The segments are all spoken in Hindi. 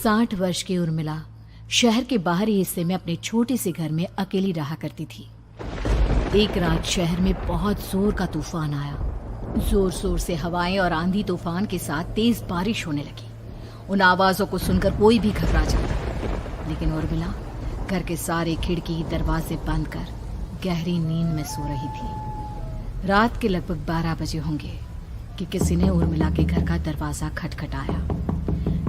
60 वर्ष की उर्मिला शहर के बाहरी हिस्से में अपने छोटे से घर में अकेली रहा करती थी। एक रात शहर में बहुत जोर का तूफान आया। जोर जोर से हवाएं और आंधी तूफान के साथ तेज बारिश होने लगी। उन आवाजों को सुनकर कोई भी घबरा जाता, लेकिन उर्मिला घर के सारे खिड़की दरवाजे बंद कर गहरी नींद में सो रही थी। रात के लगभग 12 बजे होंगे कि किसी ने उर्मिला के घर का दरवाजा खटखटाया।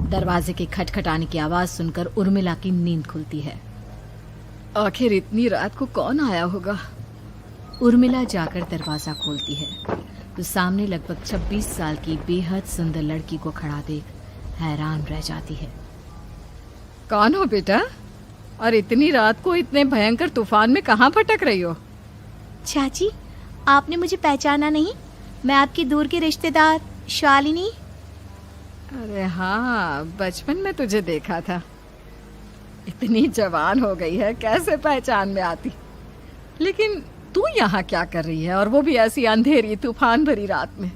दरवाजे के खटखटाने की आवाज सुनकर उर्मिला की नींद खुलती है। आखिर इतनी रात को कौन आया होगा? उर्मिला जाकर दरवाजा खोलती है तो सामने लगभग 26 साल की बेहद सुंदर लड़की को खड़ा देख हैरान रह जाती है। कौन हो बेटा, और इतनी रात को इतने भयंकर तूफान में कहाँ भटक रही हो? चाची, आपने मुझे पहचाना नहीं? मैं आपकी दूर की रिश्तेदार शालिनी। अरे हाँ, बचपन में तुझे देखा था। इतनी जवान हो गई है, कैसे पहचान में आती। लेकिन तू यहाँ क्या कर रही है, और वो भी ऐसी अंधेरी तूफान भरी रात में?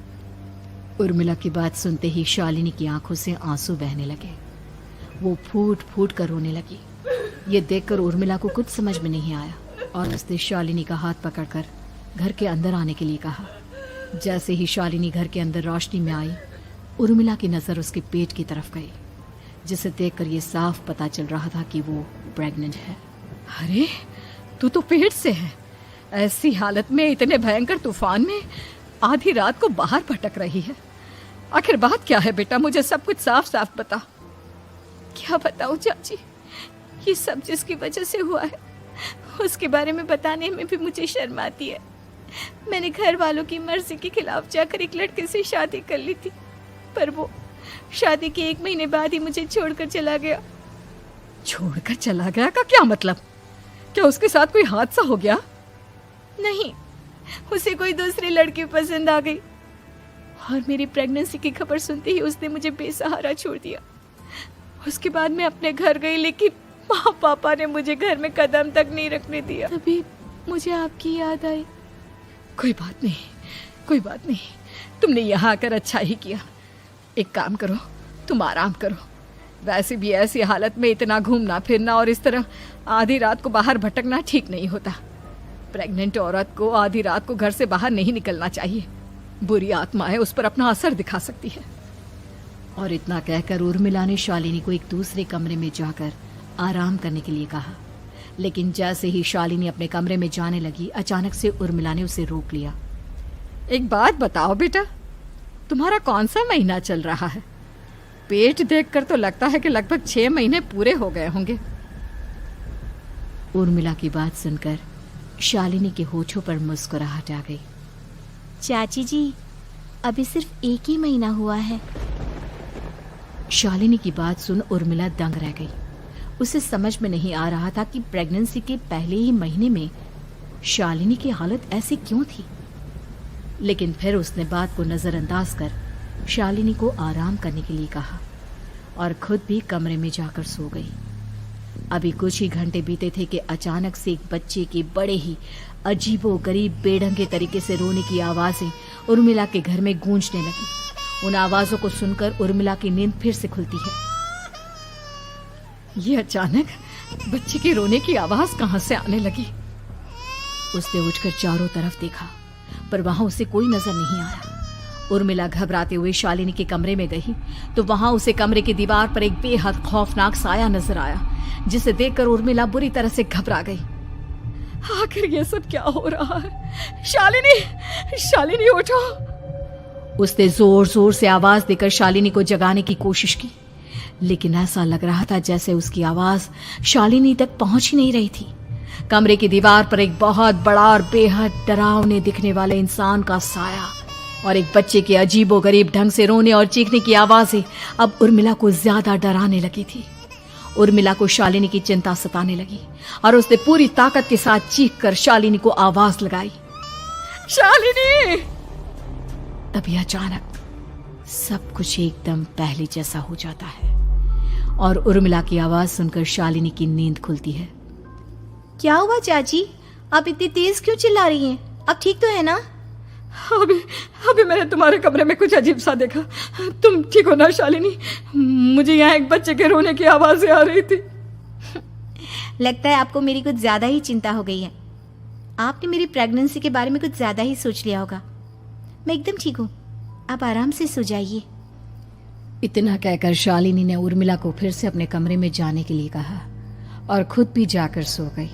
उर्मिला की बात सुनते ही शालिनी की आंखों से आंसू बहने लगे। वो फूट फूट कर रोने लगी। ये देखकर उर्मिला को कुछ समझ में नहीं आया और उसने शालिनी का हाथ पकड़कर घर के अंदर आने के लिए कहा। जैसे ही शालिनी घर के अंदर रोशनी में आई, उर्मिला की नजर उसके पेट की तरफ गई, जिसे देखकर ये साफ पता चल रहा था कि वो प्रेग्नेंट है। अरे, तू तो पेट से है। ऐसी हालत में इतने भयंकर तूफान में आधी रात को बाहर भटक रही है। आखिर बात क्या है बेटा, मुझे सब कुछ साफ साफ बता। क्या बताऊं चाची, ये सब जिसकी वजह से हुआ है उसके बारे में बताने में भी मुझे शर्म आती है। मैंने घर वालों की मर्जी के खिलाफ जाकर एक लड़के से शादी कर ली थी, पर वो शादी के 1 महीने बाद ही मुझे छोड़कर चला गया। छोड़कर चला गया का क्या मतलब? क्या उसके साथ कोई हादसा हो गया? नहीं, उसे कोई दूसरी लड़की पसंद आ गई और मेरी प्रेगनेंसी की खबर सुनते ही उसने मुझे बेसहारा छोड़ दिया। उसके बाद मैं अपने घर गई, लेकिन माँ पापा ने मुझे घर में कदम तक नहीं रखने दिया। तभी मुझे आपकी याद आई। कोई बात नहीं, कोई बात नहीं, तुमने यहाँ आकर अच्छा ही किया। एक काम करो, तुम आराम करो। वैसे भी ऐसी हालत में इतना घूमना फिरना और इस तरह आधी रात को बाहर भटकना ठीक नहीं होता। प्रेग्नेंट औरत को आधी रात को घर से बाहर नहीं निकलना चाहिए। बुरी आत्माएं उस पर अपना असर दिखा सकती है। और इतना कहकर उर्मिला ने शालिनी को एक दूसरे कमरे में जाकर आराम करने के लिए कहा। लेकिन जैसे ही शालिनी अपने कमरे में जाने लगी, अचानक से उर्मिला ने उसे रोक लिया। एक बात बताओ बेटा, तुम्हारा कौन सा महीना चल रहा है? पेट देखकर तो लगता है कि लगभग 6 महीने पूरे हो गए होंगे। उर्मिला की बात सुनकर शालिनी के होठों पर मुस्कुराहट आ गई। चाची जी, अभी सिर्फ 1 ही महीना हुआ है। शालिनी की बात सुन उर्मिला दंग रह गई। उसे समझ में नहीं आ रहा था कि प्रेगनेंसी के पहले ही महीने में शालिनी की हालत ऐसी क्यों थी। लेकिन फिर उसने बात को नजरअंदाज कर शालिनी को आराम करने के लिए कहा और खुद भी कमरे में जाकर सो गई। अभी कुछ ही घंटे बीते थे कि अचानक से एक बच्चे के बड़े ही अजीबोगरीब बेढंगे तरीके से रोने की आवाजें उर्मिला के घर में गूंजने लगी। उन आवाजों को सुनकर उर्मिला की नींद फिर से खुलती है। ये अचानक बच्चे के रोने की आवाज कहां से आने लगी? उसने उठकर चारों तरफ देखा, पर वहां उसे कोई नजर नहीं आया। उर्मिला घबराते हुए शालिनी के कमरे में गई तो वहां उसे कमरे की दीवार पर एक बेहद खौफनाक साया नजर आया, जिसे देखकर उर्मिला बुरी तरह से घबरा गई। आखिर ये सब क्या हो रहा है? शालिनी, शालिनी उठो! उसने जोर जोर से आवाज देकर शालिनी को जगाने की कोशिश की, लेकिन ऐसा लग रहा था जैसे उसकी आवाज शालिनी तक पहुंच ही नहीं रही थी। कमरे की दीवार पर एक बहुत बड़ा और बेहद डरावने दिखने वाले इंसान का साया और एक बच्चे के अजीबोगरीब ढंग से रोने और चीखने की आवाजें अब उर्मिला को ज्यादा डराने लगी थी। उर्मिला को शालिनी की चिंता सताने लगी और उसने पूरी ताकत के साथ चीखकर शालिनी को आवाज लगाई, शालिनी! तभी अचानक सब कुछ एकदम पहले जैसा हो जाता है और उर्मिला की आवाज सुनकर शालिनी की नींद खुलती है। क्या हुआ चाची, आप इतनी तेज क्यों चिल्ला रही हैं? अब ठीक तो है ना? अभी अभी मैंने तुम्हारे कमरे में कुछ अजीब सा देखा। तुम ठीक हो ना शालिनी? मुझे यहाँ एक बच्चे के रोने की आवाज़ें आ रही थी। लगता है आपको मेरी कुछ ज़्यादा ही चिंता हो गई है। आपने मेरी प्रेगनेंसी के बारे में कुछ ज़्यादा ही सोच लिया होगा। मैं एकदम ठीक हूँ, आप आराम से सो जाइए। इतना कहकर शालिनी ने उर्मिला को फिर से अपने कमरे में जाने के लिए कहा और खुद भी जाकर सो गई।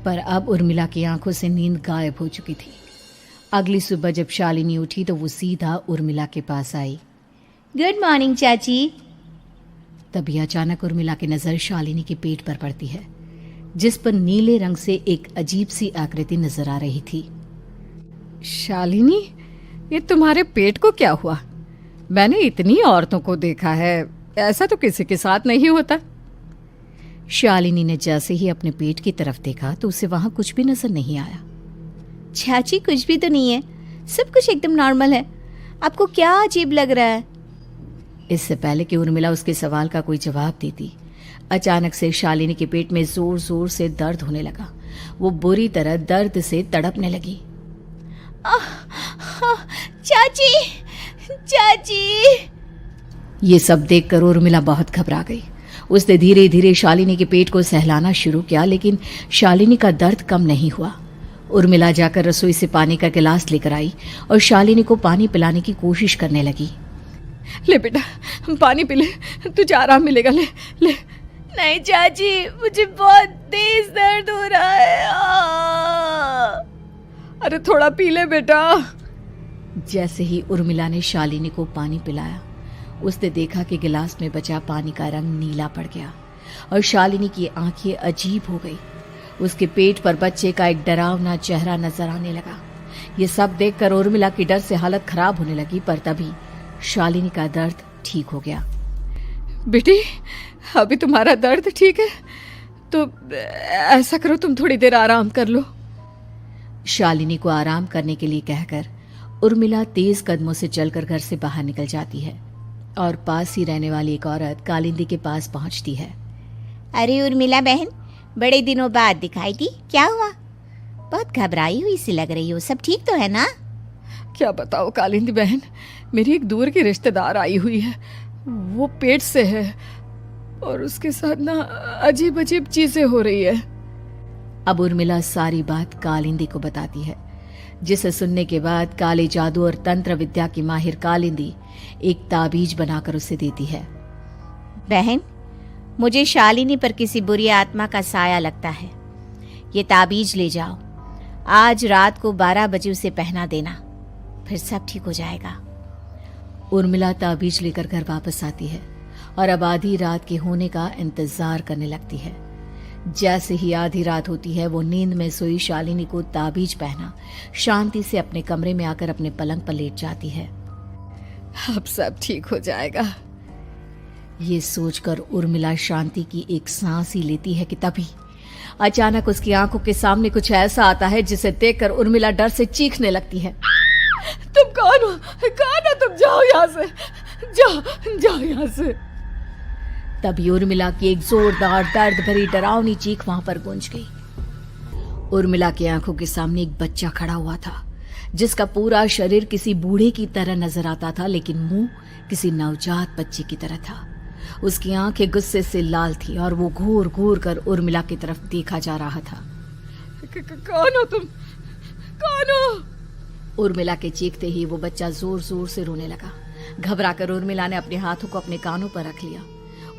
पर अब उर्मिला की आंखों से नींद गायब हो चुकी थी। अगली सुबह जब शालिनी उठी तो वो सीधा उर्मिला के पास आई। गुड मॉर्निंग चाची। तभी अचानक उर्मिला की नजर शालिनी के पेट पर पड़ती है, जिस पर नीले रंग से एक अजीब सी आकृति नजर आ रही थी। शालिनी, ये तुम्हारे पेट को क्या हुआ? मैंने इतनी औरतों को देखा है, ऐसा तो किसी के साथ नहीं होता। शालिनी ने जैसे ही अपने पेट की तरफ देखा तो उसे वहां कुछ भी नजर नहीं आया। चाची कुछ भी तो नहीं है, सब कुछ एकदम नॉर्मल है। आपको क्या अजीब लग रहा है? इससे पहले कि उर्मिला उसके सवाल का कोई जवाब देती, अचानक से शालिनी के पेट में जोर जोर से दर्द होने लगा। वो बुरी तरह दर्द से तड़पने लगी। चाची, चाची। ये सब देखकर उर्मिला बहुत घबरा गई। उसने धीरे धीरे शालिनी के पेट को सहलाना शुरू किया, लेकिन शालिनी का दर्द कम नहीं हुआ। उर्मिला जाकर रसोई से पानी का गिलास लेकर आई और शालिनी को पानी पिलाने की कोशिश करने लगी। ले बेटा, पानी पी ले, तुझे आराम मिलेगा। ले ले। नहीं चाची, मुझे बहुत तेज दर्द हो रहा है। अरे थोड़ा पी ले बेटा। जैसे ही उर्मिला ने शालिनी को पानी पिलाया, उसने देखा कि गिलास में बचा पानी का रंग नीला पड़ गया और शालिनी की आंखें अजीब हो गई। उसके पेट पर बच्चे का एक डरावना चेहरा नजर आने लगा। ये सब देखकर उर्मिला की डर से हालत खराब होने लगी, पर तभी शालिनी का दर्द ठीक हो गया। बेटी, अभी तुम्हारा दर्द ठीक है तो ऐसा करो, तुम थोड़ी देर आराम कर लो। शालिनी को आराम करने के लिए कहकर उर्मिला तेज कदमों से चलकर घर से बाहर निकल जाती है और पास ही रहने वाली एक औरत कालिंदी के पास पहुंचती है। अरे उर्मिला बहन, बड़े दिनों बाद दिखाई दी, क्या हुआ? बहुत घबराई हुई सी लग रही हो, सब ठीक तो है ना? क्या बताओ कालिंदी बहन, मेरी एक दूर की रिश्तेदार आई हुई है। वो पेट से है और उसके साथ ना अजीब अजीब चीजें हो रही है। अब उर्मिला सारी बात कालिंदी को बताती है, जिसे सुनने के बाद काले जादू और तंत्र विद्या की माहिर कालिंदी एक ताबीज बनाकर उसे देती है। बहन, मुझे शालिनी पर किसी बुरी आत्मा का साया लगता है। ये ताबीज ले जाओ, आज रात को 12 बजे उसे पहना देना, फिर सब ठीक हो जाएगा। उर्मिला ताबीज लेकर घर वापस आती है और अब आधी रात के होने का इंतजार करने लगती है। जैसे ही आधी रात होती है, वो नींद में सोई शालिनी को ताबीज पहना शांति से अपने कमरे में आकर अपने पलंग पर लेट जाती है। अब सब ठीक हो जाएगा, ये सोचकर उर्मिला शांति की एक सांस ही लेती है कि तभी अचानक उसकी आंखों के सामने कुछ ऐसा आता है जिसे देखकर उर्मिला डर से चीखने लगती है। तुम कौन हो? कौन हो तुम? जाओ यहाँ से, जाओ जाओ यहाँ से। तभी उर्मिला की एक जोरदार दर्द भरी डरावनी चीख वहां पर गूंज गई। उर्मिला की आंखों के सामने एक बच्चा खड़ा हुआ था, जिसका पूरा शरीर किसी बूढ़े की तरह नजर आता था, लेकिन मुंह किसी नवजात बच्चे की तरह था। उसकी आंखें गुस्से से लाल थी और वो घूर घूर कर उर्मिला की तरफ देखा जा रहा था। कौन हो तुम? कौन हो? उर्मिला के चीखते ही वो बच्चा जोर जोर से रोने लगा। घबराकर उर्मिला ने अपने हाथों को अपने कानों पर रख लिया।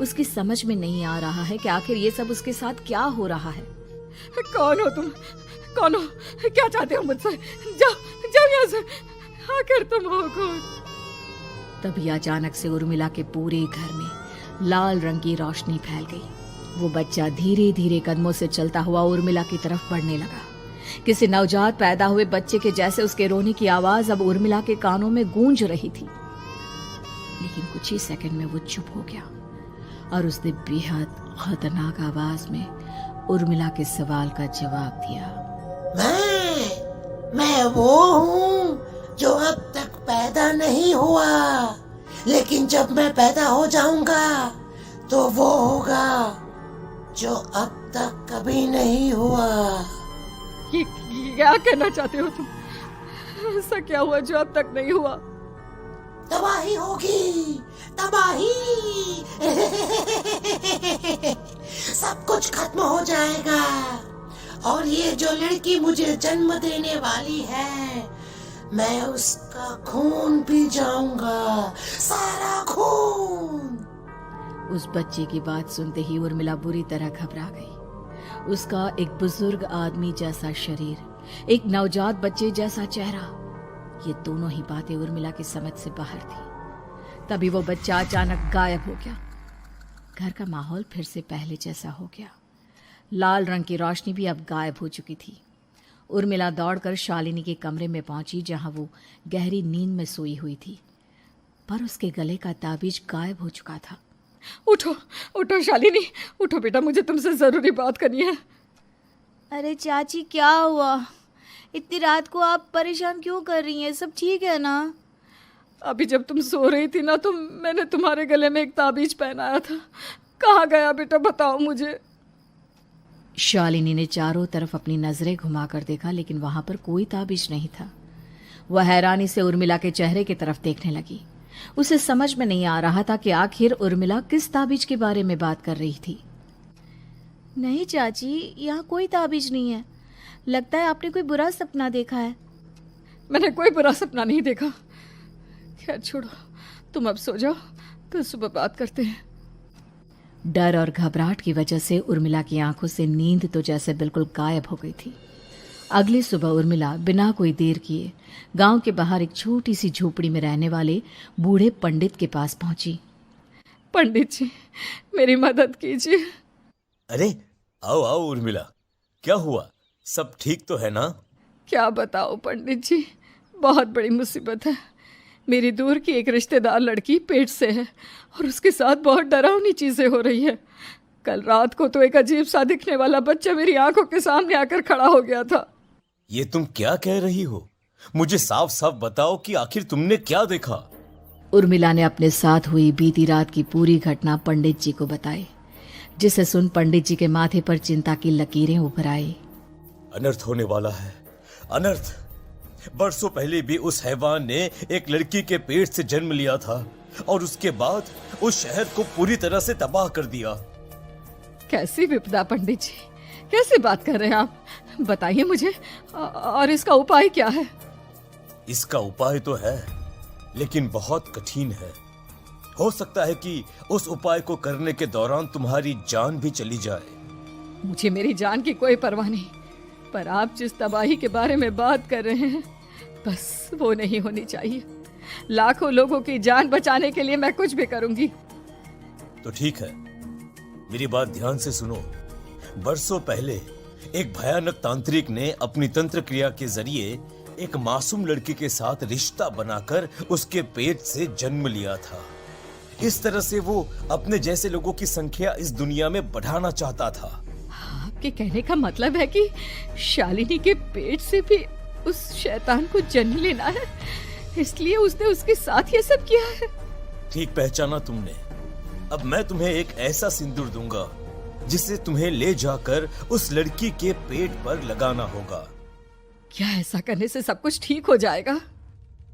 उसकी समझ में नहीं आ रहा है कि आखिर ये सब उसके साथ क्या हो रहा है। कौन हो तुम? कौन हो? क्या चाहते हो मुझसे? जाओ जाओ यहाँ से, आखिर तुम हो कौन? तभी अचानक से उर्मिला के पूरे घर में लाल रंग की रोशनी फैल गई। वो बच्चा धीरे धीरे कदमों से चलता हुआ उर्मिला की तरफ बढ़ने लगा। किसी नवजात पैदा हुए बच्चे के जैसे उसके रोने की आवाज अब उर्मिला के कानों में गूंज रही थी। लेकिन कुछ ही सेकंड में वो चुप हो गया और उसने बेहद खतरनाक आवाज में उर्मिला के सवाल का जवाब दिया। मैं वो हूँ जो अब तक पैदा नहीं हुआ, लेकिन जब मैं पैदा हो जाऊंगा तो वो होगा जो अब तक कभी नहीं हुआ। ये क्या कहना चाहते हो तुम? ऐसा क्या हुआ जो अब तक नहीं हुआ? तबाही होगी, तबाही। सब कुछ खत्म हो जाएगा और ये जो लड़की मुझे जन्म देने वाली है, मैं उसका खून पी जाऊंगा, सारा खून। उस बच्चे की बात सुनते ही उर्मिला बुरी तरह घबरा गई। उसका एक बुजुर्ग आदमी जैसा शरीर, एक नवजात बच्चे जैसा चेहरा, ये दोनों ही बातें उर्मिला की समझ से बाहर थी। तभी वो बच्चा अचानक गायब हो गया। घर का माहौल फिर से पहले जैसा हो गया। लाल रंग की रोशनी भी अब गायब हो चुकी थी। उर्मिला दौड़कर शालिनी के कमरे में पहुंची, जहां वो गहरी नींद में सोई हुई थी, पर उसके गले का ताबीज गायब हो चुका था। उठो उठो शालिनी, उठो बेटा, मुझे तुमसे जरूरी बात करनी है। अरे चाची क्या हुआ? इतनी रात को आप परेशान क्यों कर रही हैं? सब ठीक है ना? अभी जब तुम सो रही थी ना, तो मैंने तुम्हारे गले में एक ताबीज पहनाया था। कहाँ गया बेटा, बताओ मुझे। शालिनी ने चारों तरफ अपनी नजरें घुमाकर देखा, लेकिन वहां पर कोई ताबीज नहीं था। वह हैरानी से उर्मिला के चेहरे की तरफ देखने लगी। उसे समझ में नहीं आ रहा था कि आखिर उर्मिला किस ताबीज के बारे में बात कर रही थी। नहीं चाची, यहाँ कोई ताबीज नहीं है। लगता है आपने कोई बुरा सपना देखा है। मैंने कोई बुरा सपना नहीं देखा। खैर छोड़ो, तुम अब सो जाओ, कल सुबह बात करते हैं। डर और घबराहट की वजह से उर्मिला की आंखों से नींद तो जैसे बिल्कुल गायब हो गई थी। अगली सुबह उर्मिला बिना कोई देर किए गांव के बाहर एक छोटी सी झोपड़ी में रहने वाले बूढ़े पंडित के पास पहुंची। पंडित जी, मेरी मदद कीजिए। अरे आओ आओ उर्मिला, क्या हुआ? सब ठीक तो है ना? क्या बताओ पंडित जी, बहुत बड़ी मुसीबत है। मेरी दूर की एक रिश्तेदार लड़की पेट से है और उसके साथ बहुत डरावनी चीजें हो रही है। कल रात को तो एक अजीब सा दिखने वाला बच्चा मेरी आंखों के सामने आकर खड़ा हो गया था। ये तुम क्या कह रही हो? मुझे साफ साफ बताओ कि आखिर तुमने क्या देखा? उर्मिला ने अपने साथ हुई बीती रात की पूरी घटना पंडित जी को बताई, जिसे सुन पंडित जी के माथे पर चिंता की लकीरें उभर आई। अनर्थ होने वाला है, अनर्थ। बरसों पहले भी उस हैवान ने एक लड़की के पेट से जन्म लिया था और उसके बाद उस शहर को पूरी तरह से तबाह कर दिया। कैसी विपदा पंडित जी, कैसी बात कर रहे हैं आप? बताइए मुझे, और इसका उपाय क्या है? इसका उपाय तो है, लेकिन बहुत कठिन है। हो सकता है कि उस उपाय को करने के दौरान तुम्हारी जान भी चली जाए। मुझे मेरी जान की कोई परवाह नहीं, पर आप जिस तबाही के बारे में बात कर रहे हैं, बस वो नहीं होनी चाहिए। लाखों लोगों की जान बचाने के लिए मैं कुछ भी करूंगी। तो ठीक है, मेरी बात ध्यान से सुनो। बरसों पहले एक भयानक तांत्रिक ने अपनी तंत्र क्रिया के जरिए एक मासूम लड़की के साथ रिश्ता बनाकर उसके पेट से जन्म लिया था। इस तरह से वो अपने जैसे लोगों की संख्या इस दुनिया में बढ़ाना चाहता था। आपके कहने का मतलब है कि शालिनी के पेट से भी उस शैतान को जन्म लेना है, इसलिए उसने उसके साथ ये सब किया है। ठीक पहचाना तुमने। अब मैं तुम्हें एक ऐसा सिंदूर दूंगा जिसे तुम्हें ले जाकर उस लड़की के पेट पर लगाना होगा। क्या ऐसा करने से सब कुछ ठीक हो जाएगा?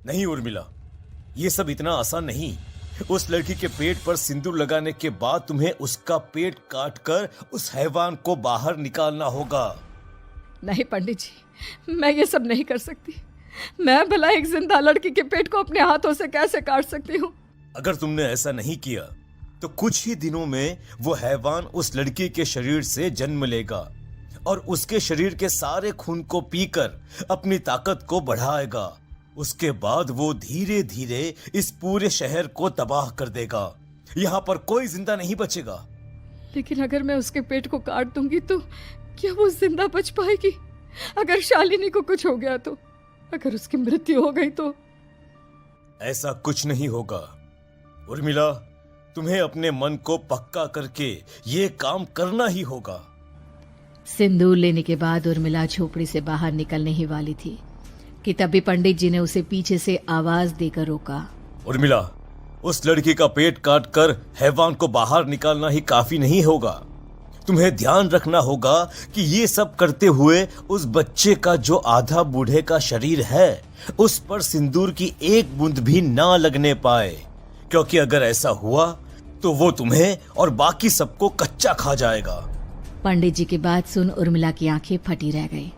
नहीं उर्मिला, ये सब इतना आसान नहीं। उस लड़की के पेट पर सिंदूर लगाने के बाद तुम्हें उसका पेट काटकर उस हैवान को बाहर निकालना होगा। नहीं पंडित जी, मैं ये सब नहीं कर सकती। मैं भला एक जिंदा लड़की के पेट को अपने हाथों से कैसे काट सकती हूँ? अगर तुमने ऐसा नहीं किया तो कुछ ही दिनों में वो हैवान उस लड़की के शरीर से जन्म लेगा और उसके शरीर के सारे खून को पीकर अपनी ताकत को बढ़ाएगा। उसके बाद वो धीरे धीरे इस पूरे शहर को तबाह कर देगा। यहाँ पर कोई जिंदा नहीं बचेगा। लेकिन अगर मैं उसके पेट को काट दूंगी तो क्या वो जिंदा बच पाएगी? अगर शालिनी को कुछ हो गया तो, अगर उसकी मृत्यु हो गई तो? ऐसा कुछ नहीं होगा उर्मिला, तुम्हें अपने मन को पक्का करके ये काम करना ही होगा। सिंदूर लेने के बाद उर्मिला झोपड़ी से बाहर निकलने ही वाली थी कि तभी पंडित जी ने उसे पीछे से आवाज देकर रोका। उर्मिला, उस लड़की का पेट काटकर हैवान को बाहर निकालना ही काफी नहीं होगा। तुम्हें ध्यान रखना होगा कि ये सब करते हुए उस बच्चे का जो आधा बूढ़े का शरीर है उस पर सिंदूर की एक बूंद भी ना लगने पाए, क्योंकि अगर ऐसा हुआ तो वो तुम्हें और बाकी सबको कच्चा खा जाएगा। पंडित जी की बात सुन उर्मिला की आंखें फटी रह गई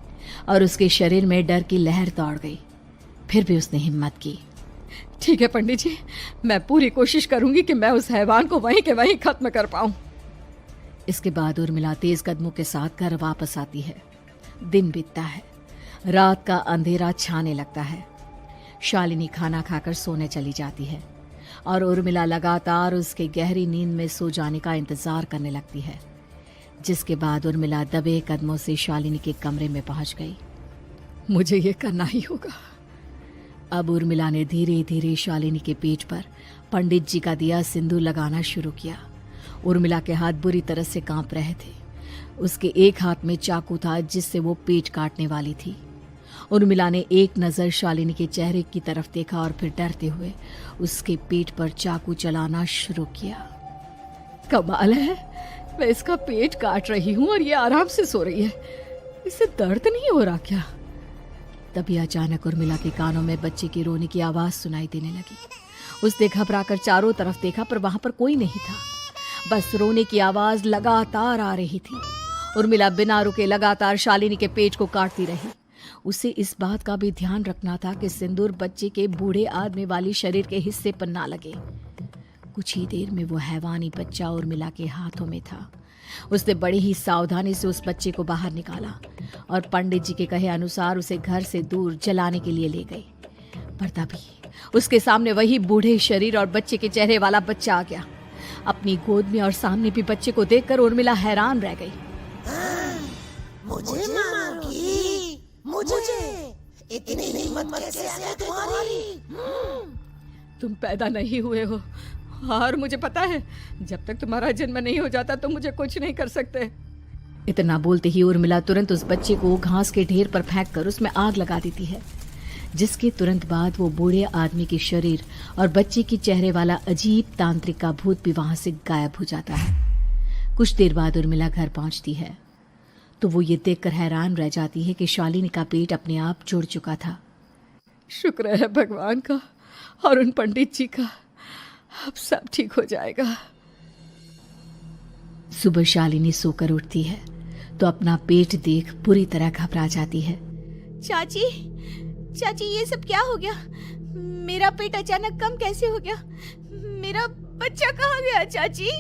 और उसके शरीर में डर की लहर दौड़ गई। फिर भी उसने हिम्मत की। ठीक है पंडित जी, मैं पूरी कोशिश करूंगी कि मैं उस हैवान को वहीं के वहीं खत्म कर पाऊं। इसके बाद उर्मिला तेज कदमों के साथ घर वापस आती है। दिन बीतता है, रात का अंधेरा छाने लगता है। शालिनी खाना खाकर सोने चली जाती है और उर्मिला लगातार उसके गहरी नींद में सो जाने का इंतजार करने लगती है, जिसके बाद उर्मिला दबे कदमों से शालिनी के कमरे में पहुंच गई। मुझे ये करना ही होगा। अब उर्मिला ने धीरे धीरे शालिनी के पेट पर पंडित जी का दिया सिंदूर लगाना शुरू किया। उर्मिला के हाथ बुरी तरह से कांप रहे थे। उसके एक हाथ में चाकू था जिससे वो पेट काटने वाली थी। उर्मिला ने एक नज़र शालिनी के चेहरे की तरफ देखा और फिर डरते हुए उसके पेट पर चाकू चलाना शुरू किया। कमाल है, मैं इसका पेट काट रही हूँ और ये आराम से सो रही है। इसे दर्द नहीं हो रहा क्या? तभी अचानक उर्मिला के कानों में बच्चे की रोने की आवाज सुनाई देने लगी। उसने घबराकर चारों तरफ देखा पर वहां पर कोई नहीं था। बस रोने की आवाज लगातार आ रही थी। उर्मिला बिना रुके लगातार शालिनी के पेट को काटती रही। उसे इस बात का भी ध्यान रखना था कि सिंदूर बच्चे के बूढ़े आदमी वाली शरीर के हिस्से पर ना लगे। कुछ ही देर में वो हैवानी बच्चा उर्मिला के हाथों में था। उसने बड़ी ही सावधानी से उस बच्चे को बाहर निकाला और पंडित जी के कहे अनुसार उसे घर से दूर जलाने के लिए ले गए। पर तभी उसके सामने वही बूढ़े शरीर और बच्चे के चेहरे वाला बच्चा आ गया। अपनी गोद में और सामने भी बच्चे को देखकर उर्मिला हैरान रह गई। मुझे मारोगी? मुझे इतनी हिम्मत कैसे आ गई तुम्हारी? तुम पैदा नहीं हुए हो और मुझे पता है जब तक तुम्हारा जन्म नहीं हो जाता तो मुझे कुछ नहीं कर सकते। इतना बोलते ही उर्मिला तुरंत उस बच्चे को घास के ढेर पर फेंककर उसमें आग लगा देती है, जिसके तुरंत बाद वो बूढ़े आदमी के शरीर और बच्चे के चेहरे वाला अजीब तांत्रिक का भूत भी वहां से गायब हो जाता है। कुछ देर बाद उर्मिला घर पहुंचती है तो वो ये देखकर हैरान रह जाती है कि शालिनी का पेट अपने आप जुड़ चुका था। शुक्र है भगवान का और उन पंडित जी का, अब सब ठीक हो जाएगा। सुबह शालिनी सोकर उठती है तो अपना पेट देख पूरी तरह घबरा जाती है। चाची, चाची ये सब क्या हो गया? मेरा पेट अचानक कम कैसे हो गया? मेरा बच्चा कहाँ गया चाची?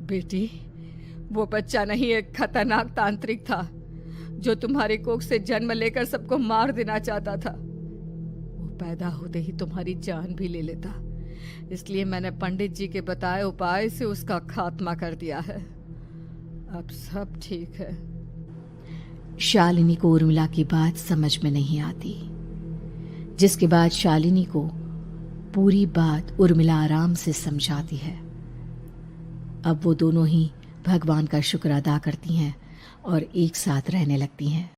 बेटी, वो बच्चा नहीं, एक खतरनाक तांत्रिक था जो तुम्हारी कोख से जन्म लेकर सबको मार देना चाहता था। वो पैदा होते ही तुम्हारी जान भी ले लेता, इसलिए मैंने पंडित जी के बताए उपाय से उसका खात्मा कर दिया है। अब सब ठीक है। शालिनी को उर्मिला की बात समझ में नहीं आती, जिसके बाद शालिनी को पूरी बात उर्मिला आराम से समझाती है। अब वो दोनों ही भगवान का शुक्र अदा करती हैं और एक साथ रहने लगती हैं।